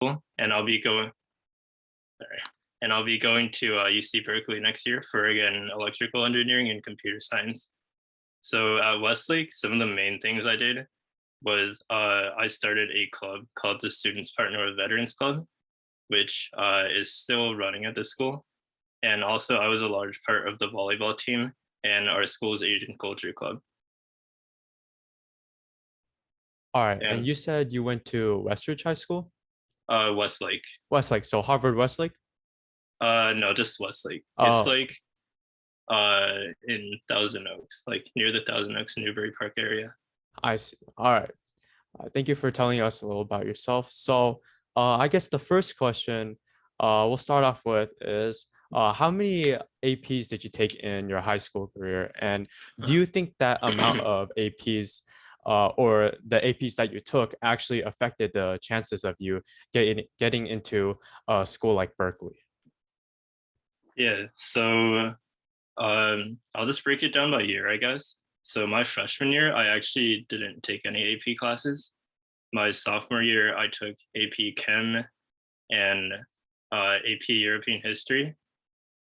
and I'll be going. Sorry, and I'll be going to UC Berkeley next year for again electrical engineering and computer science. So at Westlake, some of the main things I did was I started a club called the Students Partner with Veterans Club, which is still running at the school. And also, I was a large part of the volleyball team and our school's Asian Culture Club. All right. And And you said you went to Westridge High School? Westlake. Westlake. So Harvard Westlake? No, just Westlake. It's Oh, like in Thousand Oaks, like near the Thousand Oaks Newbury Park area. I see. All right. Thank you for telling us a little about yourself. So I guess the first question we'll start off with is how many APs did you take in your high school career? And do you think that amount of APs or the APs that you took actually affected the chances of you getting into a school like Berkeley? Yeah, so I'll just break it down by year, I guess. So my freshman year, I actually didn't take any AP classes. My sophomore year, I took AP Chem and AP European History.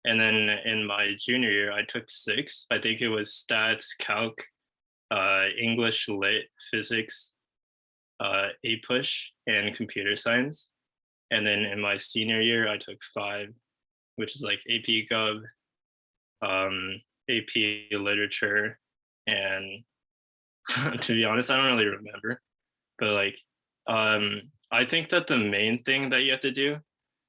And then in my junior year, I took six. I think it was stats, calc, English, lit, physics, A-push, and computer science. And then in my senior year, I took five, which is like AP Gov, AP Literature, and to be honest, I don't really remember. But like, I think that the main thing that you have to do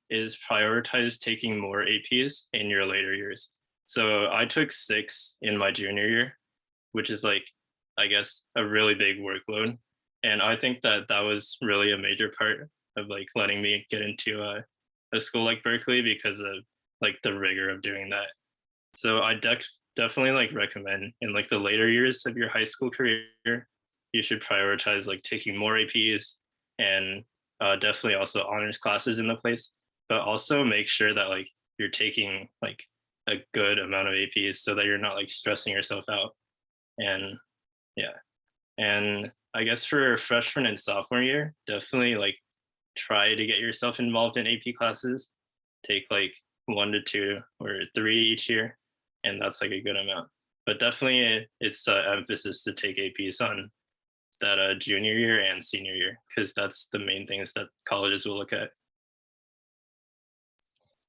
is prioritize taking more APs in your later years. So I took six in my junior year, which is like, I guess, a really big workload. And I think that that was really a major part of like letting me get into a school like Berkeley because of like the rigor of doing that. So I definitely like recommend in like the later years of your high school career, you should prioritize like taking more APs and definitely also honors classes in the place, but also make sure that like you're taking like a good amount of APs so that you're not like stressing yourself out. And yeah, and I guess for freshman and sophomore year, definitely like try to get yourself involved in AP classes. Take like one to two or three each year, and that's like a good amount. But definitely, it's emphasis to take APs on that junior year and senior year because that's the main things that colleges will look at.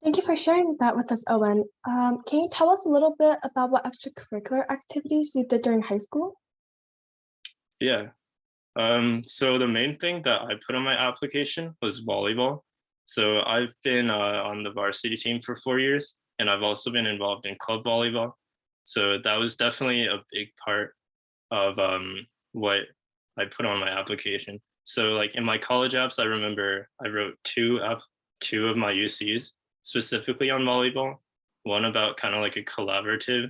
Thank you for sharing that with us, Owen. Can you tell us a little bit about what extracurricular activities you did during high school? Yeah. So the main thing that I put on my application was volleyball. So I've been on the varsity team for 4 years, and I've also been involved in club volleyball. So that was definitely a big part of what I put on my application. So like in my college apps, I remember I wrote two of my UCs specifically on volleyball. One about kind of like a collaborative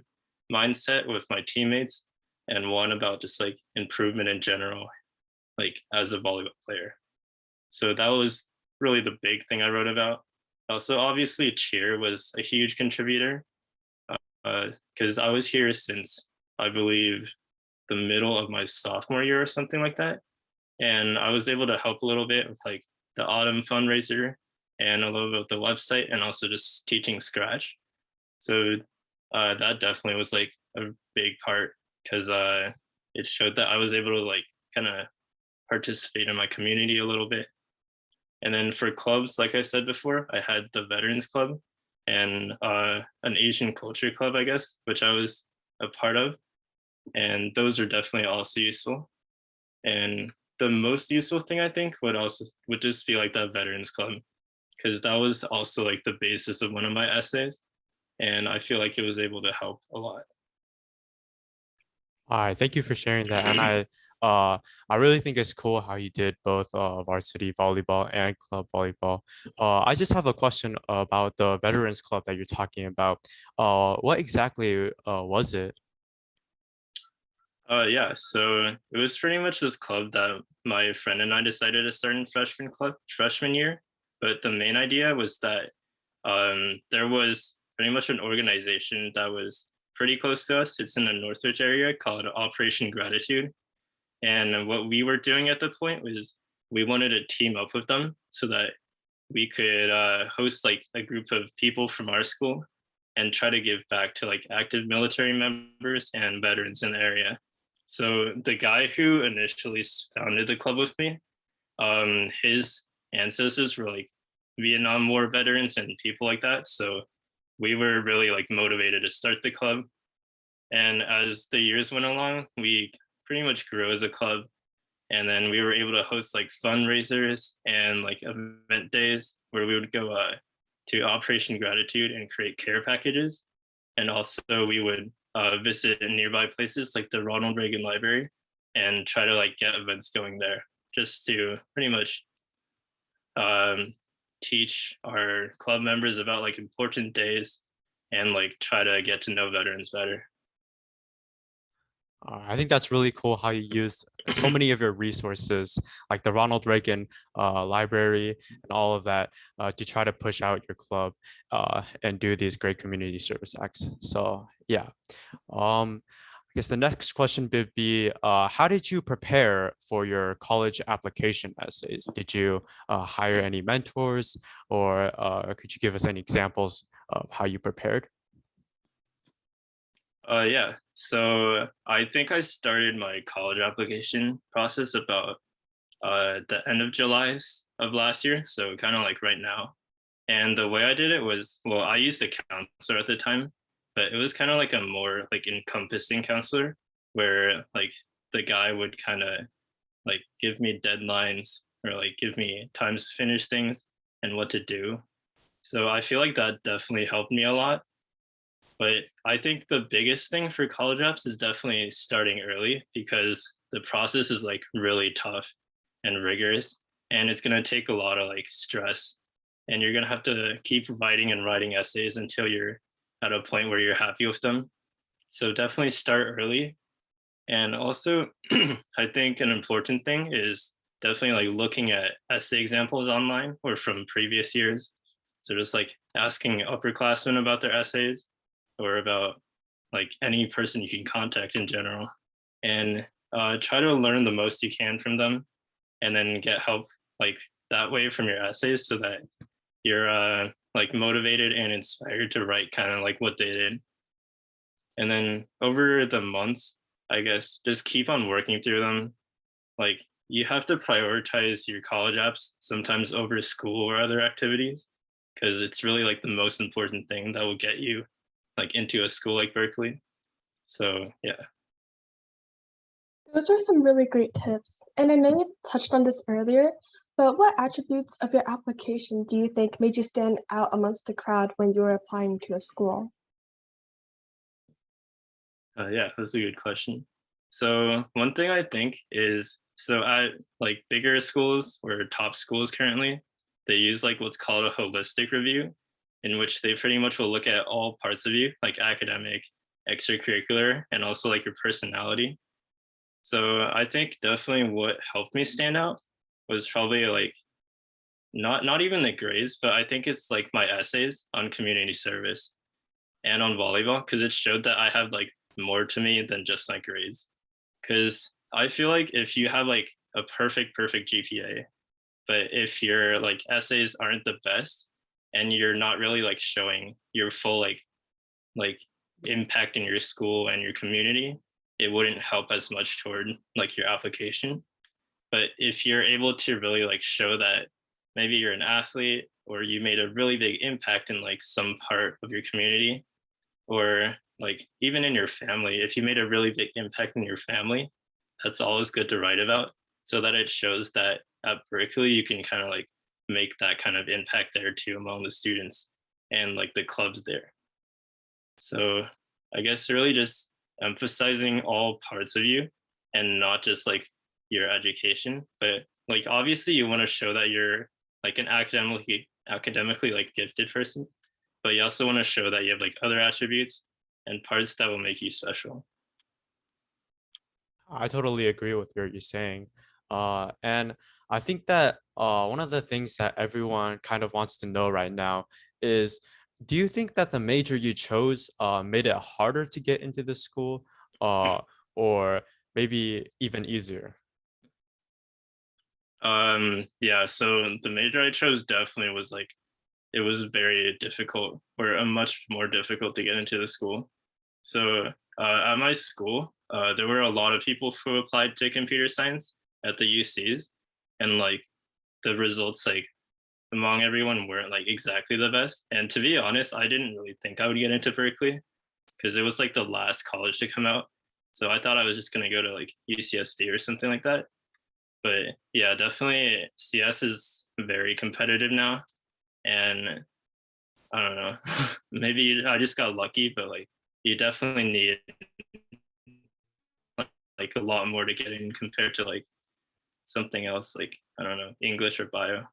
mindset with my teammates, and one about just like improvement in general, like as a volleyball player. So that was really the big thing I wrote about. Also, obviously, cheer was a huge contributor because I was here since I believe the middle of my sophomore year or something like that. And I was able to help a little bit with like the autumn fundraiser and a little bit with the website and also just teaching Scratch. So that definitely was like a big part because it showed that I was able to like kind of participate in my community a little bit. And then for clubs, like I said before, I had the Veterans Club and an Asian Culture Club, I guess, which I was a part of. And those are definitely also useful. And the most useful thing I think would just be like that Veterans Club, because that was also like the basis of one of my essays. And I feel like it was able to help a lot. All right, thank you for sharing that. And I really think it's cool how you did both varsity volleyball and club volleyball. I just have a question about the Veterans Club that you're talking about. What exactly was it? Yeah, so it was pretty much this club that my friend and I decided to start in freshman year. But the main idea was that there was pretty much an organization that was pretty close to us. It's in the Northridge area called Operation Gratitude. And what we were doing at the point was we wanted to team up with them so that we could host like a group of people from our school and try to give back to like active military members and veterans in the area. So the guy who initially founded the club with me, his ancestors were like Vietnam War veterans and people like that. So we were really like motivated to start the club. And as the years went along, we pretty much grew as a club. And then we were able to host like fundraisers and like event days where we would go to Operation Gratitude and create care packages. And also we would visit nearby places like the Ronald Reagan Library and try to like get events going there just to pretty much teach our club members about like important days and like try to get to know veterans better. I think that's really cool how you use so many of your resources, like the Ronald Reagan Library and all of that, to try to push out your club and do these great community service acts. So yeah, I guess the next question would be, how did you prepare for your college application essays? Did you hire any mentors, or could you give us any examples of how you prepared? Yeah, so I think I started my college application process about the end of July of last year, so kind of like right now. And the way I did it was, well, I used a counselor at the time, but it was kind of like a more like encompassing counselor where like the guy would kind of like give me deadlines or like give me times to finish things and what to do. So I feel like that definitely helped me a lot. But I think the biggest thing for college apps is definitely starting early because the process is like really tough and rigorous, and it's going to take a lot of like stress, and you're going to have to keep writing and writing essays until you're at a point where you're happy with them. So definitely start early. And also I think an important thing is definitely like looking at essay examples online or from previous years. So just like asking upperclassmen about their essays or about like any person you can contact in general, and try to learn the most you can from them, and then get help like that way from your essays so that you're like motivated and inspired to write kind of like what they did. And then over the months, I guess just keep on working through them. Like you have to prioritize your college apps sometimes over school or other activities because it's really like the most important thing that will get you like into a school like Berkeley. So yeah. Those are some really great tips. And I know you touched on this earlier, but what attributes of your application do you think made you stand out amongst the crowd when you were applying to a school? Yeah, that's a good question. So one thing I think is, so at like bigger schools or top schools currently, they use like what's called a holistic review, in which they pretty much will look at all parts of you, like academic, extracurricular, and also like your personality. So I think definitely what helped me stand out was probably like not even the grades, but I think it's like my essays on community service and on volleyball, because it showed that I have like more to me than just my grades. Because I feel like if you have like a perfect GPA, but if your like essays aren't the best and you're not really like showing your full like impact in your school and your community, it wouldn't help as much toward like your application. But if you're able to really like show that maybe you're an athlete or you made a really big impact in like some part of your community, or like even in your family, if you made a really big impact in your family, that's always good to write about so that it shows that at Berkeley you can kind of like make that kind of impact there too among the students and like the clubs there. So I guess really just emphasizing all parts of you and not just like your education, but like obviously you want to show that you're like an academically like gifted person, but you also want to show that you have like other attributes and parts that will make you special. I totally agree with what you're saying. And I think that one of the things that everyone kind of wants to know right now is, do you think that the major you chose made it harder to get into the school, or maybe even easier? Yeah, so the major I chose definitely was like it was very difficult or much more difficult to get into the school. So at my school, there were a lot of people who applied to computer science at the UCs, and like the results like among everyone weren't like exactly the best. And to be honest, I didn't really think I would get into Berkeley because it was like the last college to come out. So I thought I was just gonna go to like UCSD or something like that. But yeah, definitely CS is very competitive now, and I don't know, maybe I just got lucky, but like you definitely need like a lot more to get in compared to like something else like I don't know, English or bio.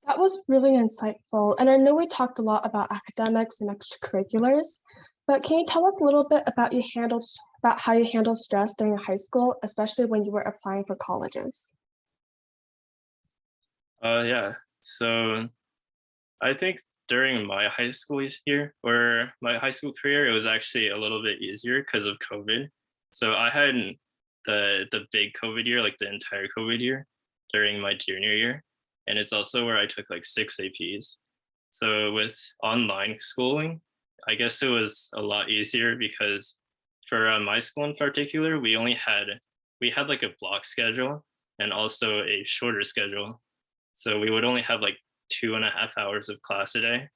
That was really insightful. And I know we talked a lot about academics and extracurriculars, but can you tell us a little bit about how you handled stress during high school, especially when you were applying for colleges? Yeah. So I think during my high school year or my high school career, it was actually a little bit easier because of COVID. So I had the big COVID year, like the entire COVID year during my junior year. And it's also where I took like 6 APs. So with online schooling, I guess it was a lot easier because for my school in particular, we had like a block schedule and also a shorter schedule. So we would only have like 2.5 hours of class a day.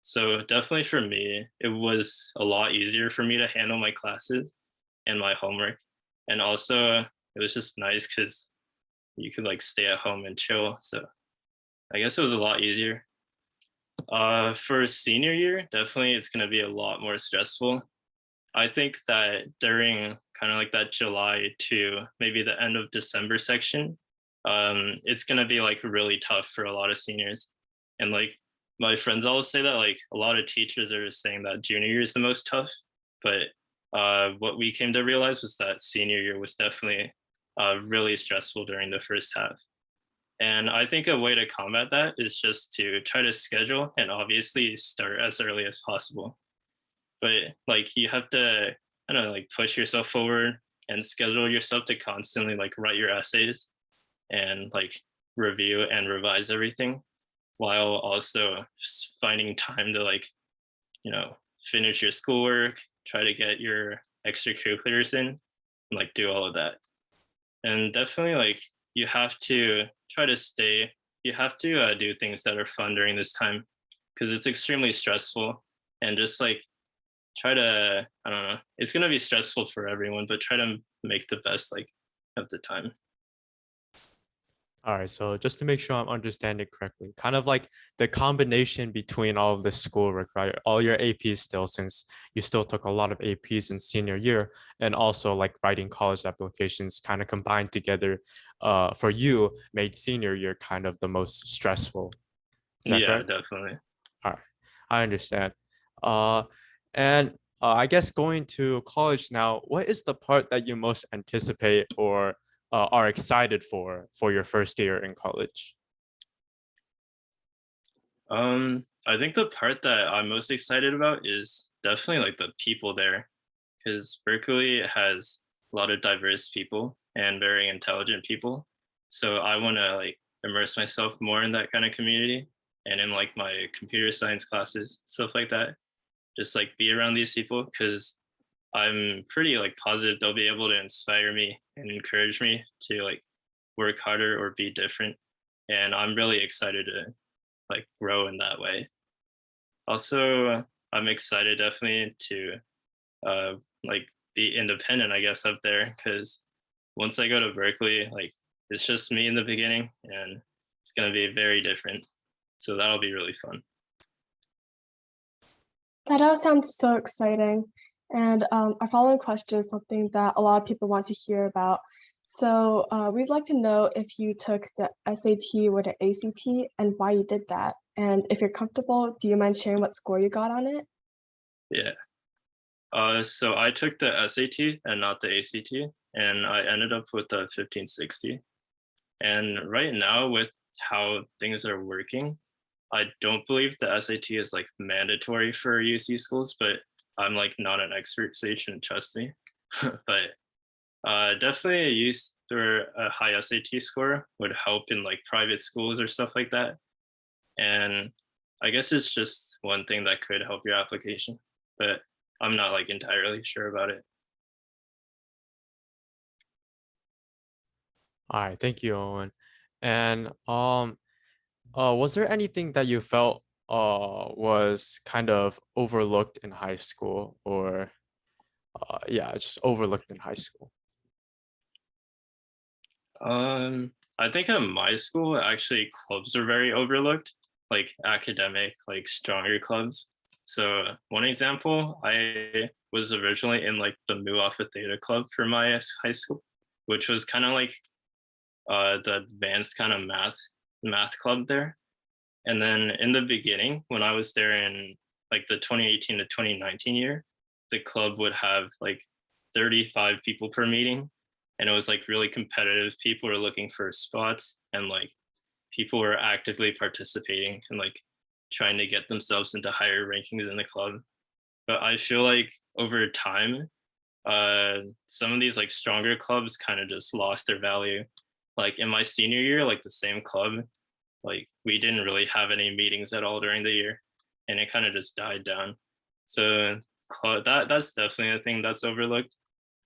So definitely for me, it was a lot easier for me to handle my classes and my homework. And also it was just nice because you could like stay at home and chill. So I guess it was a lot easier. For senior year, definitely it's gonna be a lot more stressful. I think that during kind of like that July to maybe the end of December section, it's gonna be like really tough for a lot of seniors. And like my friends always say that like a lot of teachers are saying that junior year is the most tough, but what we came to realize was that senior year was definitely really stressful during the first half. And I think a way to combat that is just to try to schedule and obviously start as early as possible. But like you have to, I don't know, like push yourself forward and schedule yourself to constantly like write your essays and like review and revise everything while also finding time to like, finish your schoolwork, try to get your extracurriculars in, and like do all of that. And definitely like you have to try to stay you have to do things that are fun during this time because it's extremely stressful, and just like try to, I don't know, it's going to be stressful for everyone, but try to make the best like of the time. All right, so just to make sure I'm understanding correctly, kind of like the combination between all of the schoolwork, right? All your APs still, since you still took a lot of APs in senior year, and also like writing college applications kind of combined together for you made senior year kind of the most stressful. Is that Yeah, correct? definitely. All right, I understand. Uh, and I guess going to college now, what is the part that you most anticipate or are excited for your first year in college? I think the part that I'm most excited about is definitely like the people there, because Berkeley has a lot of diverse people and very intelligent people. So I want to like immerse myself more in that kind of community and in like my computer science classes, stuff like that. Just like be around these people because I'm pretty like positive they'll be able to inspire me and encourage me to like work harder or be different. And I'm really excited to like grow in that way. Also, I'm excited definitely to uh like be independent, I guess, up there because once I go to Berkeley, like it's just me in the beginning and it's gonna be very different. So that'll be really fun. That all sounds so exciting. And our following question is something that a lot of people want to hear about. So we'd like to know if you took the SAT or the ACT and why you did that. And if you're comfortable, do you mind sharing what score you got on it? Yeah. So I took the SAT and not the ACT, and I ended up with a 1560. And right now, with how things are working, I don't believe the SAT is like mandatory for UC schools, but I'm like not an expert, so you shouldn't trust me. But definitely through a high SAT score would help in like private schools or stuff like that. And I guess it's just one thing that could help your application, but I'm not like entirely sure about it. All right, thank you, Owen. And was there anything that you felt was kind of overlooked in high school, or yeah, just overlooked in high school? I think at my school, actually, clubs are very overlooked, like academic, like stronger clubs. So one example, I was originally in like the Mu Alpha Theta club for my high school, which was kind of like the advanced kind of math club there. And then in the beginning, when I was there in like the 2018 to 2019 year, the club would have like 35 people per meeting. And it was like really competitive. People were looking for spots, and like people were actively participating and like trying to get themselves into higher rankings in the club. But I feel like over time, some of these like stronger clubs kind of just lost their value. Like in my senior year, like the same club, like we didn't really have any meetings at all during the year, and it kind of just died down. So that's definitely a thing that's overlooked.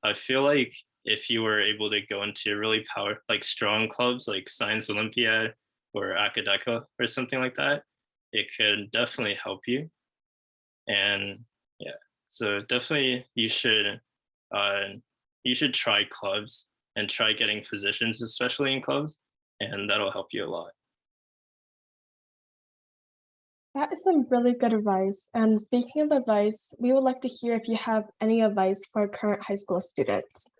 I feel like if you were able to go into really like strong clubs like Science Olympiad or Academica or something like that, it could definitely help you. And yeah, so definitely uh, you should try clubs and try getting positions, especially in clubs, and that'll help you a lot. That is some really good advice. And speaking of advice, we would like to hear if you have any advice for current high school students.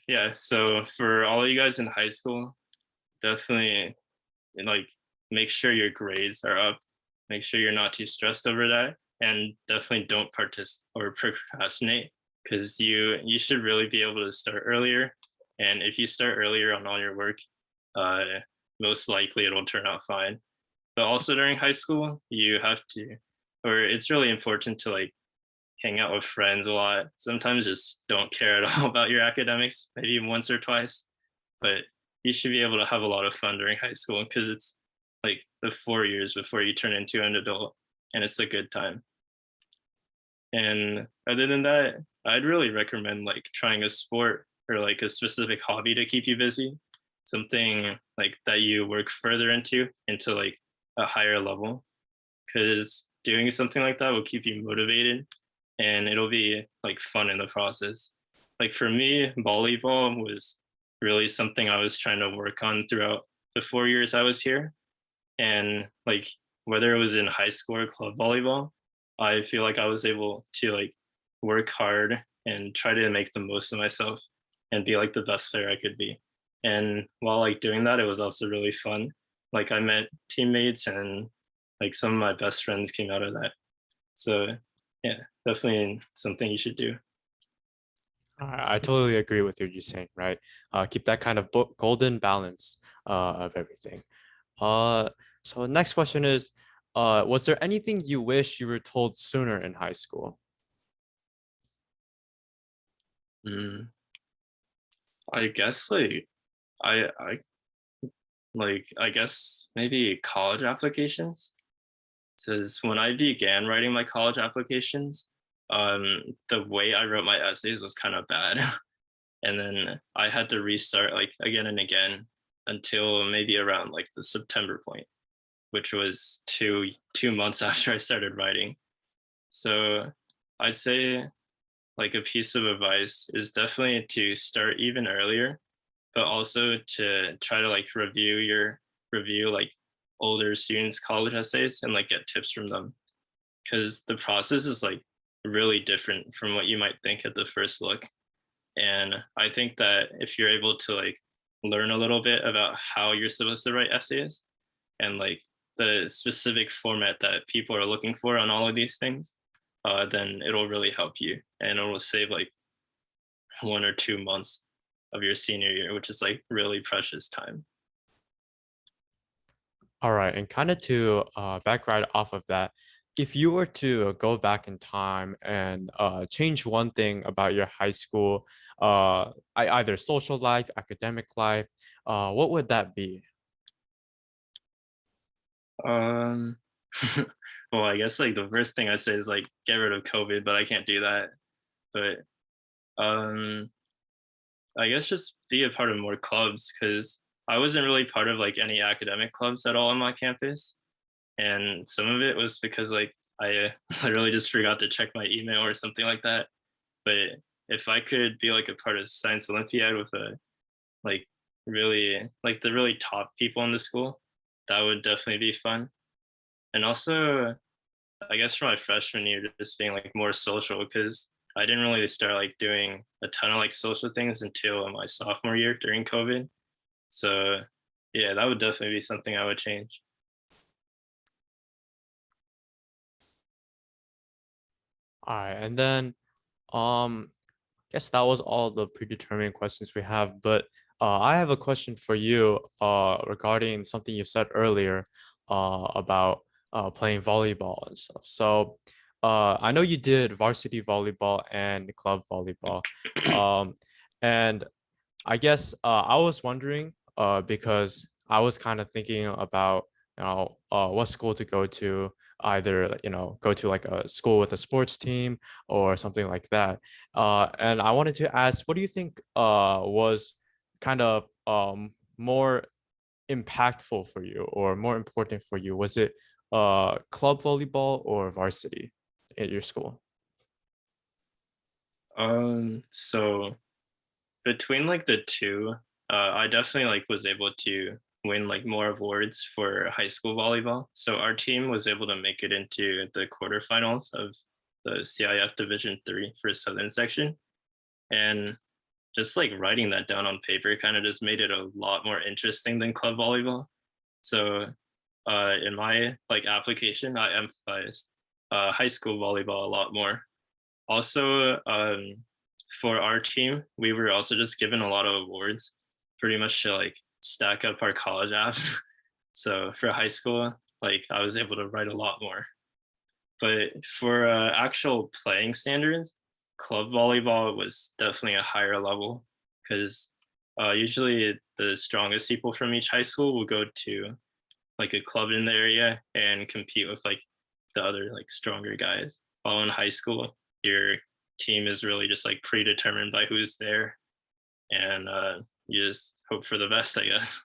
Yeah, so for all of you guys in high school, definitely like make sure your grades are up, make sure you're not too stressed over that, and definitely don't participate or procrastinate, because you should really be able to start earlier. And if you start earlier on all your work, uh most likely it'll turn out fine. But also during high school, you have to, or it's really important to like hang out with friends a lot. Sometimes just don't care at all about your academics, maybe once or twice. But you should be able to have a lot of fun during high school, because it's like the 4 years before you turn into an adult, and it's a good time. And other than that, I'd really recommend like trying a sport or like a specific hobby to keep you busy, something like that you work further into like a higher level, because doing something like that will keep you motivated, and it'll be like fun in the process. Like for me, volleyball was really something I was trying to work on throughout the 4 years I was here. And like whether it was in high school or club volleyball, I feel like I was able to like work hard and try to make the most of myself and be like the best player I could be. And while like doing that, it was also really fun. Like I met teammates, and like some of my best friends came out of that. So yeah, definitely something you should do. I totally agree with what you're saying, right? Keep that kind of golden balance of everything. Uh, so next question is, was there anything you wish you were told sooner in high school? Mm, I guess like I like I guess maybe college applications. Says when I began writing my college applications, the way I wrote my essays was kind of bad. And then I had to restart like again and again until maybe around like the September point, which was two months after I started writing. So I'd say like a piece of advice is definitely to start even earlier, but also to try to like review like older students' college essays and like get tips from them, because the process is like really different from what you might think at the first look. And I think that if you're able to like learn a little bit about how you're supposed to write essays and like the specific format that people are looking for on all of these things, then it'll really help you, and it will save like 1 or 2 months of your senior year, which is like really precious time. All right, and kind of to back right off of that, if you were to go back in time and change one thing about your high school, either social life, academic life, what would that be? Um, well, I guess like the first thing I'd say is like get rid of COVID, but I can't do that. But um, I guess just be a part of more clubs because I wasn't really part of like any academic clubs at all on my campus, and some of it was because like I literally just forgot to check my email or something like that. But if I could be like a part of Science Olympiad with a like really like the really top people in the school, that would definitely be fun. And also, I guess for my freshman year, just being like more social because I didn't really start like doing a ton of like social things until my sophomore year during COVID. So yeah, that would definitely be something I would change. All right, and then guess that was all the predetermined questions we have, but I have a question for you regarding something you said earlier about playing volleyball and stuff. So I know you did varsity volleyball and club volleyball. Um, and I guess I was wondering because I was kind of thinking about what school to go to, either go to like a school with a sports team or something like that. And I wanted to ask, what do you think was kind of more impactful for you or more important for you? Was it club volleyball or varsity at your school? So between like the two, I definitely like was able to win like more awards for high school volleyball. So our team was able to make it into the quarterfinals of the CIF Division 3 for Southern section. And just like writing that down on paper kind of just made it a lot more interesting than club volleyball. So in my like application, I emphasized high school volleyball a lot more. Also, for our team, we were also just given a lot of awards, pretty much to like stack up our college apps. So for high school, like I was able to write a lot more. But for actual playing standards, club volleyball was definitely a higher level because usually the strongest people from each high school will go to like a club in the area and compete with like the other like stronger guys. While in high school, your team is really just like predetermined by who's there, and you just hope for the best, I guess.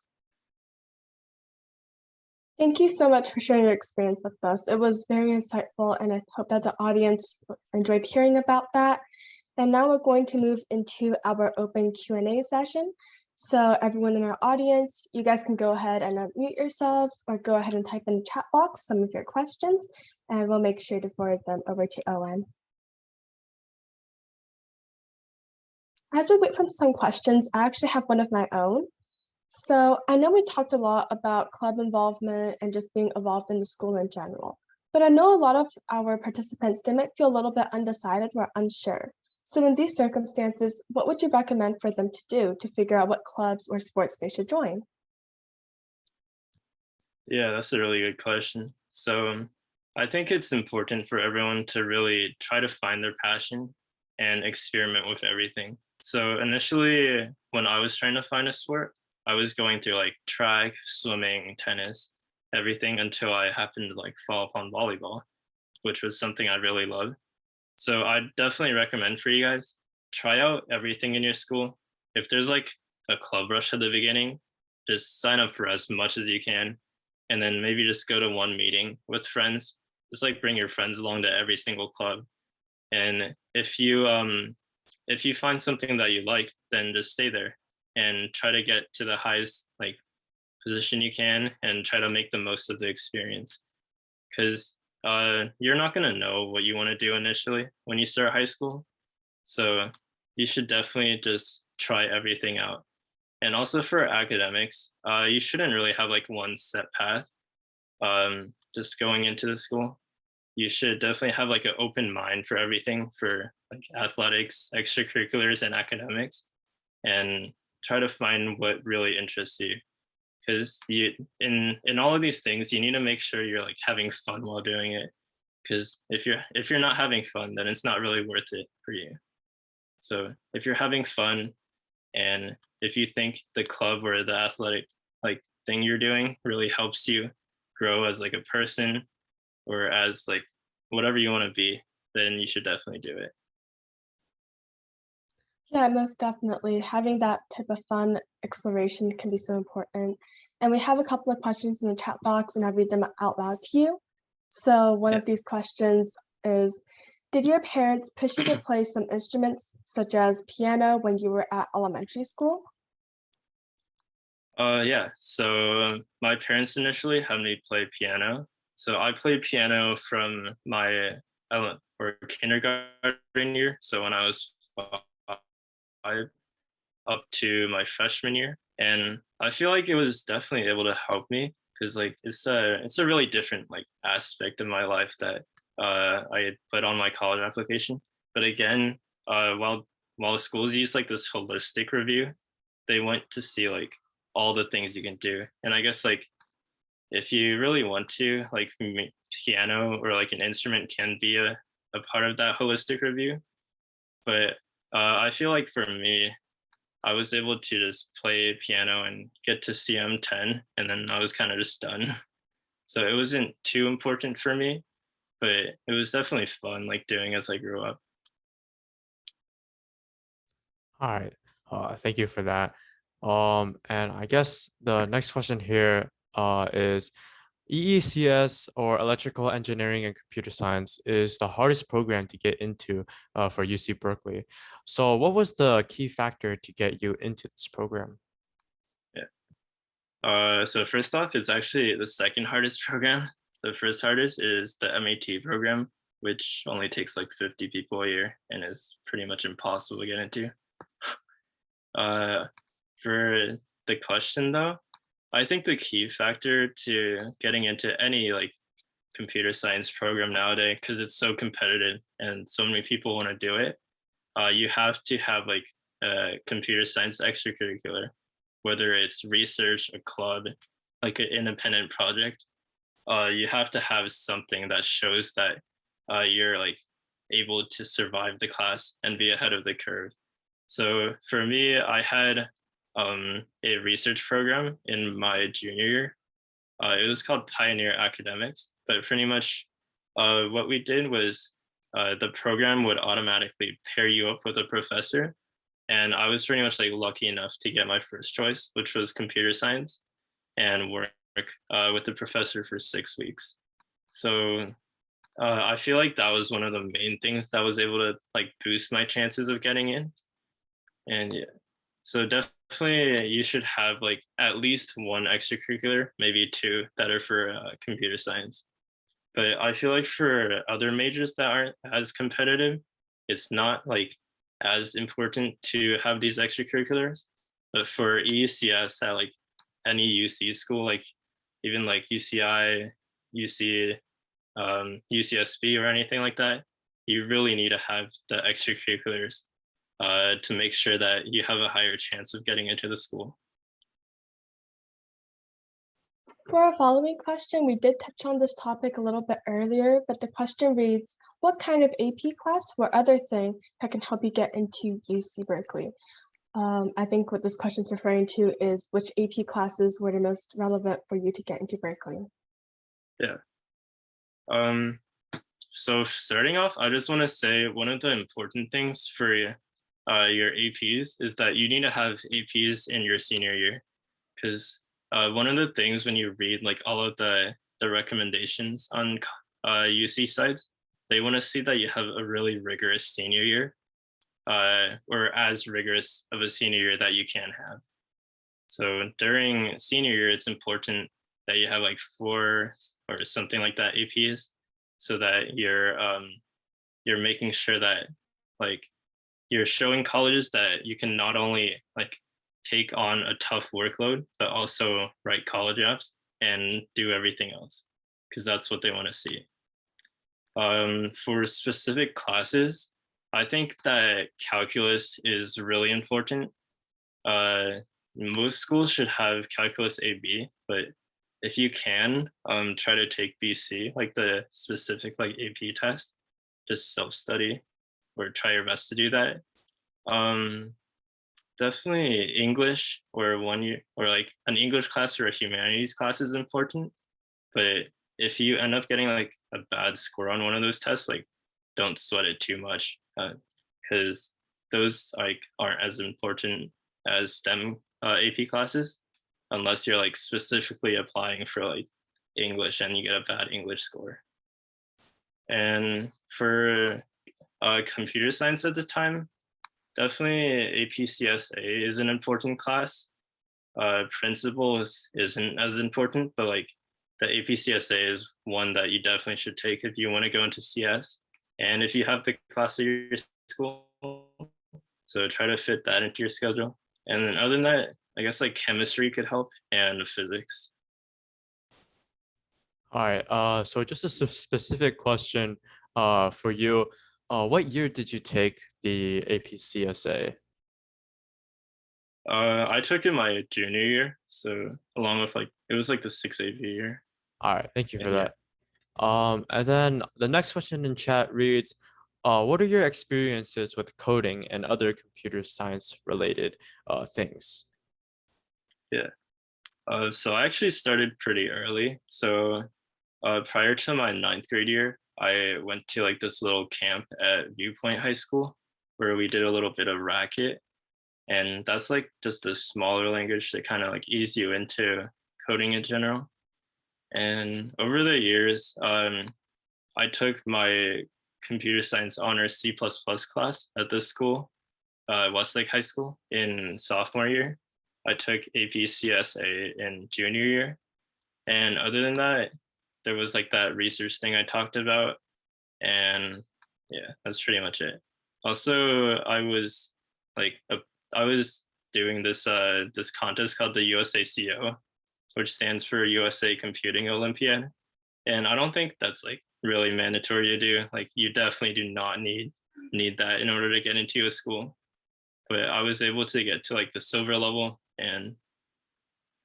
Thank you so much for sharing your experience with us. It was very insightful, and I hope that the audience enjoyed hearing about that. And now we're going to move into our open Q&A session. So everyone in our audience, you guys can go ahead and unmute yourselves or go ahead and type in the chat box some of your questions, and we'll make sure to forward them over to Owen. As we wait for some questions, I actually have one of my own. So I know we talked a lot about club involvement and just being involved in the school in general, but I know a lot of our participants, they might feel a little bit undecided or unsure. So in these circumstances, what would you recommend for them to do to figure out what clubs or sports they should join? Yeah, that's a really good question. So I think it's important for everyone to really try to find their passion and experiment with everything. So initially, when I was trying to find a sport, I was going through like track, swimming, tennis, everything until I happened to like fall upon volleyball, which was something I really loved. So I definitely recommend for you guys, try out everything in your school. If there's like a club rush at the beginning, just sign up for as much as you can. And then maybe just go to one meeting with friends. Just like bring your friends along to every single club. And if you find something that you like, then just stay there and try to get to the highest like position you can and try to make the most of the experience. Because you're not going to know what you want to do initially when you start high school. So you should definitely just try everything out. And also for academics, you shouldn't really have like one set path just going into the school. You should definitely have like an open mind for everything for like athletics, extracurriculars, and academics, and try to find what really interests you. Because you in all of these things, you need to make sure you're like having fun while doing it. because if you're not having fun, then it's not really worth it for you. So if you're having fun, and if you think the club or the athletic like thing you're doing really helps you grow as like a person or as like whatever you want to be, then you should definitely do it. Yeah, most definitely. Having that type of fun exploration can be so important. And we have a couple of questions in the chat box, and I'll read them out loud to you. So one Yeah. of these questions is, did your parents push you to play some instruments such as piano when you were at elementary school? Yeah. So my parents initially had me play piano. So I played piano from my or kindergarten year. So when I was 5 up to my freshman year, and I feel like it was definitely able to help me because like it's a really different like aspect of my life that I had put on my college application. But again, while schools use like this holistic review, they want to see like all the things you can do. And I guess like if you really want to, like piano or like an instrument can be a part of that holistic review. But I feel like for me, I was able to just play piano and get to CM10, and then I was kind of just done. So it wasn't too important for me, but it was definitely fun, like doing as I grew up. All right. Thank you for that. And I guess the next question here is EECS, or Electrical Engineering and Computer Science, is the hardest program to get into for UC Berkeley. So what was the key factor to get you into this program? Yeah. So first off, it's actually the second hardest program. The first hardest is the MAT program, which only takes like 50 people a year and is pretty much impossible to get into. For the question though, I think the key factor to getting into any like computer science program nowadays, because it's so competitive and so many people want to do it, you have to have like a computer science extracurricular, whether it's research, a club, like an independent project. You have to have something that shows that you're like able to survive the class and be ahead of the curve. So for me, I had a research program in my junior year. It was called Pioneer Academics, but pretty much what we did was the program would automatically pair you up with a professor. And I was pretty much like lucky enough to get my first choice, which was computer science, and work with the professor for 6 weeks. So I feel like that was one of the main things that was able to like boost my chances of getting in. And yeah, so definitely you should have like at least one extracurricular, maybe two that are for computer science. But I feel like for other majors that aren't as competitive, it's not like as important to have these extracurriculars. But for EECS at like any UC school, like even like UCI, UC, UCSB or anything like that, you really need to have the extracurriculars to make sure that you have a higher chance of getting into the school. For our following question, we did touch on this topic a little bit earlier, but the question reads, what kind of AP class or other thing that can help you get into UC Berkeley? I think what this question is referring to is which AP classes were the most relevant for you to get into Berkeley? Yeah. So starting off, I just want to say one of the important things for your APs is that you need to have APs in your senior year, because one of the things when you read like all of the recommendations on UC sites, they want to see that you have a really rigorous senior year, or as rigorous of a senior year that you can have. So during senior year, it's important that you have like 4 or something like that APs, so that you're making sure that like you're showing colleges that you can not only like take on a tough workload, but also write college apps and do everything else, because that's what they want to see. For specific classes, I think that calculus is really important. Most schools should have calculus AB, but if you can, try to take BC, like the specific like AP test, just self-study or try your best to do that. Um, Definitely English or 1 year or like an English class or a humanities class is important. But if you end up getting like a bad score on one of those tests, like don't sweat it too much because those like aren't as important as STEM AP classes unless you're like specifically applying for like English and you get a bad English score. And for computer science at the time, definitely APCSA is an important class. Principles isn't as important, but like the APCSA is one that you definitely should take if you want to go into CS. And if you have the class at your school, so try to fit that into your schedule. And then other than that, I guess like chemistry could help and physics. All right. So just a specific question for you. What year did you take the APCSA? I took it my junior year, so along with like it was like the 6 AP year. All right. Thank you for And yeah. that. And then the next question in chat reads, what are your experiences with coding and other computer science related things? Yeah. So I actually started pretty early. So prior to my ninth grade year, I went to like this little camp at Viewpoint High School where we did a little bit of Racket. And that's like just a smaller language to kind of like ease you into coding in general. And over the years, I took my computer science honors C++ class at this school, Westlake High School in sophomore year. I took AP CSA in junior year. And other than that, there was like that research thing I talked about. And yeah, that's pretty much it. Also, like I was doing this contest called the USACO, which stands for USA Computing Olympiad. And I don't think that's like really mandatory to do. Like you definitely do not need that in order to get into a school. But I was able to get to like the silver level and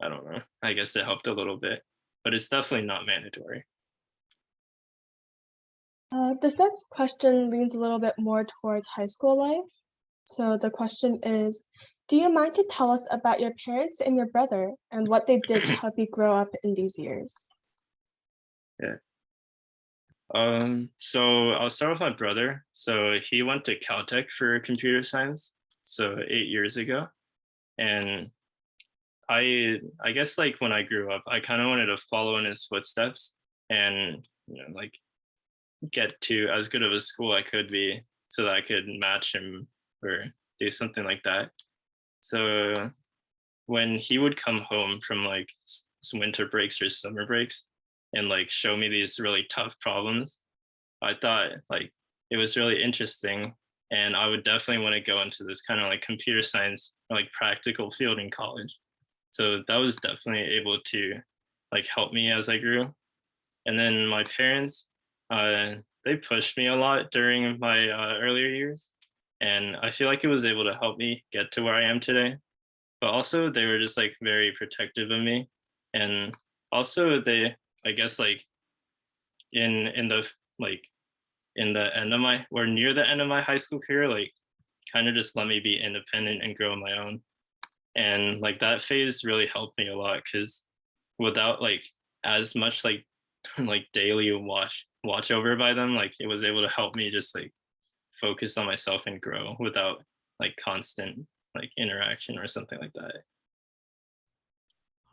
I don't know. I guess it helped a little bit, but it's definitely not mandatory. This next question leans a little bit more towards high school life. So the question is, do you mind to tell us about your parents and your brother and what they did to help you grow up in these years? Yeah. So I'll start with my brother. So he went to Caltech for computer science, so 8 years ago. And I guess like when I grew up, I kind of wanted to follow in his footsteps and like get to as good of a school I could be so that I could match him or do something like that. So when he would come home from like winter breaks or summer breaks and like show me these really tough problems, I thought like it was really interesting and I would definitely want to go into this kind of like computer science or like practical field in college. So that was definitely able to like help me as I grew. And then my parents, they pushed me a lot during my earlier years, and I feel like it was able to help me get to where I am today. But also, they were just like very protective of me, and also they, I guess, like in the like in the end of my or near the end of my high school career, like kind of just let me be independent and grow on my own. And like that phase really helped me a lot because without like as much like like daily watch over by them, like it was able to help me just like focus on myself and grow without like constant like interaction or something like that.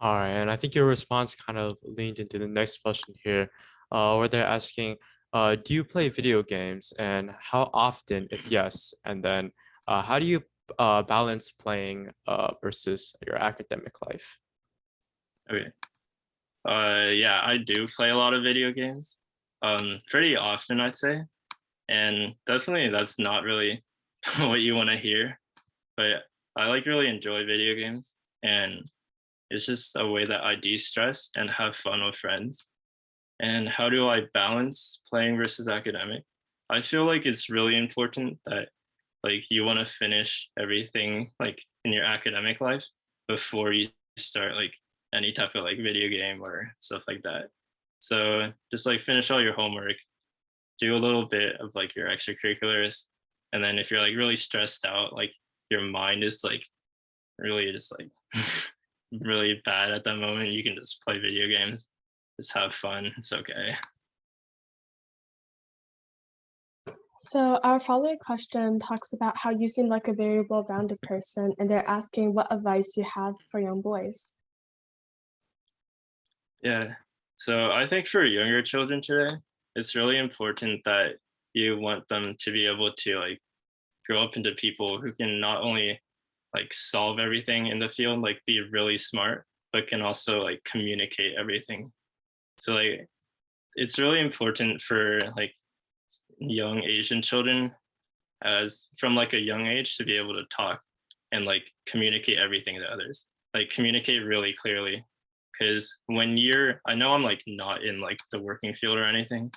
All right, and I think your response kind of leaned into the next question here, where they're asking, do you play video games and how often, if yes, and then how do you balance playing versus your academic life? Okay. Yeah, I do play a lot of video games. Pretty often I'd say. And definitely that's not really what you want to hear. But I like really enjoy video games and it's just a way that I de-stress and have fun with friends. And how do I balance playing versus academic? I feel like it's really important that like you want to finish everything like in your academic life before you start like any type of like video game or stuff like that. So just like finish all your homework, do a little bit of like your extracurriculars, and then if you're like really stressed out, like your mind is like really just like really bad at that moment, you can just play video games, just have fun. It's okay. So our following question talks about how you seem like a very well-rounded person, and they're asking what advice you have for young boys. Yeah. So I think for younger children today, it's really important that you want them to be able to like grow up into people who can not only like solve everything in the field, like be really smart, but can also like communicate everything. So like it's really important for like young Asian children as from like a young age to be able to talk and like communicate everything to others, like communicate really clearly. Because when you're, I know I'm like not in like the working field or anything,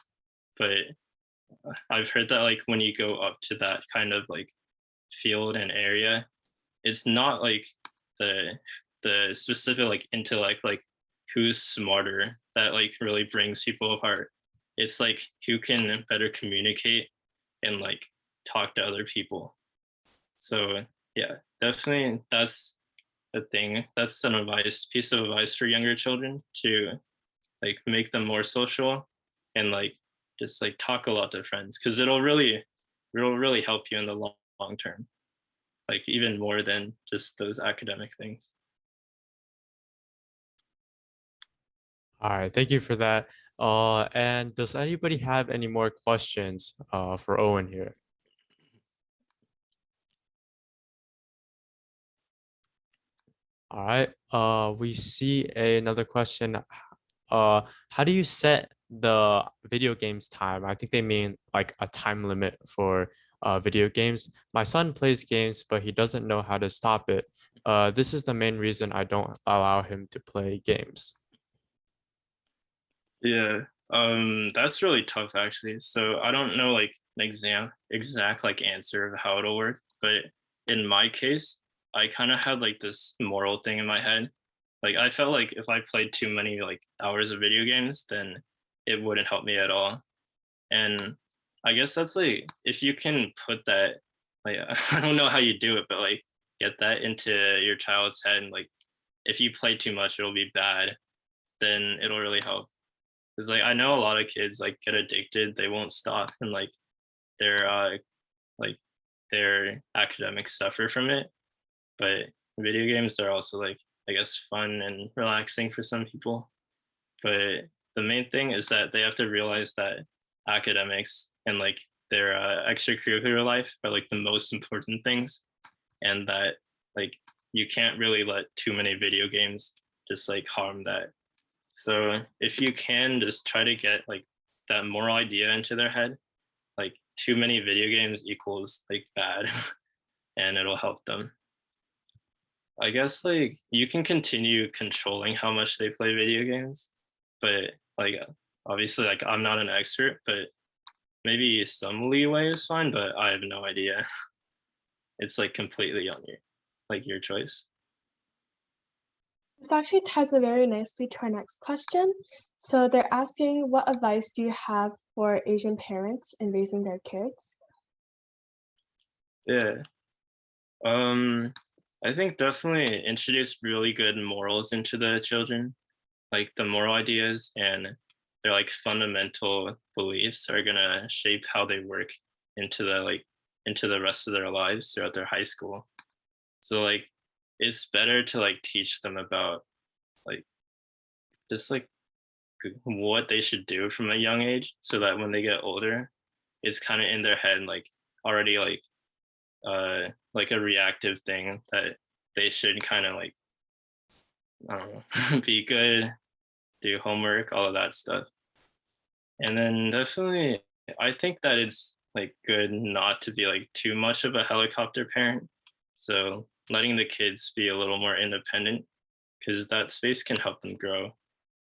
but I've heard that like when you go up to that kind of like field and area, it's not like the specific like intellect, like who's smarter, that like really brings people apart. It's like who can better communicate and like talk to other people. So yeah, definitely that's the thing. That's an advice, piece of advice for younger children, to like make them more social and like just like talk a lot to friends, because it'll really help you in the long term, like even more than just those academic things. All right, thank you for that. And does anybody have any more questions for Owen here? All right, we see another question. How do you set the video games time? I think they mean like a time limit for video games. My son plays games, but he doesn't know how to stop it. This is the main reason I don't allow him to play games. Yeah, that's really tough actually. So I don't know like an exact like answer of how it'll work, but in my case, I kind of had like this moral thing in my head. Like I felt like if I played too many like hours of video games, then it wouldn't help me at all. And I guess that's like if you can put that, like I don't know how you do it, but like get that into your child's head, and like if you play too much, it'll be bad, then it'll really help. Because like I know a lot of kids like get addicted, they won't stop, and their like their academics suffer from it. But video games are also like, I guess, fun and relaxing for some people. But the main thing is that they have to realize that academics and like their extracurricular life are like the most important things, and that like you can't really let too many video games just like harm that. So if you can just try to get like that moral idea into their head, like too many video games equals like bad, and it'll help them. I guess like you can continue controlling how much they play video games, but like obviously like I'm not an expert, but maybe some leeway is fine, but I have no idea. It's like completely on you, like your choice. This actually ties in very nicely to our next question. So they're asking, what advice do you have for Asian parents in raising their kids? Yeah. Um I think definitely introduce really good morals into the children, like the moral ideas and their like fundamental beliefs are gonna shape how they work into the rest of their lives throughout their high school. So like it's better to like teach them about like just like what they should do from a young age, so that when they get older, it's kind of in their head like already like a reactive thing that they should kind of like, I don't know, be good, do homework, all of that stuff. And then definitely, I think that it's like good not to be like too much of a helicopter parent. So letting the kids be a little more independent, because that space can help them grow.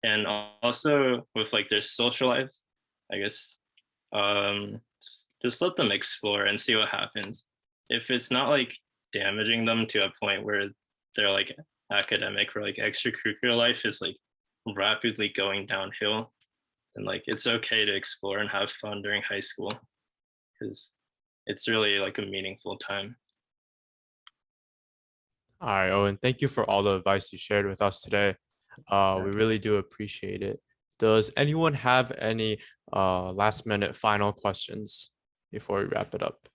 And also with like their social lives, I guess, just let them explore and see what happens. If it's not like damaging them to a point where they're like academic or like extracurricular life is like rapidly going downhill, and like it's okay to explore and have fun during high school because it's really like a meaningful time. All right, Owen, thank you for all the advice you shared with us today. We really do appreciate it. Does anyone have any last minute final questions before we wrap it up?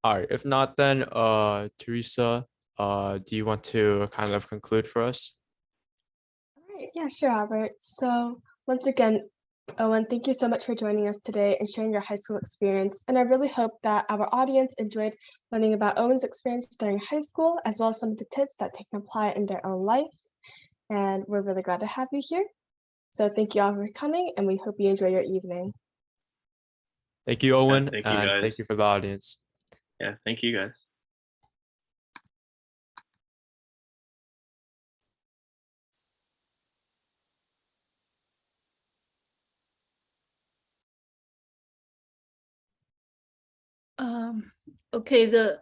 All right, if not, then Teresa, do you want to kind of conclude for us? All right, yeah, sure, Albert. So once again, Owen, thank you so much for joining us today and sharing your high school experience. And I really hope that our audience enjoyed learning about Owen's experience during high school, as well as some of the tips that they can apply in their own life. And we're really glad to have you here. So thank you all for coming, and we hope you enjoy your evening. Thank you, Owen, thank you, and guys. thank you for the audience. Yeah, thank you guys. Okay, the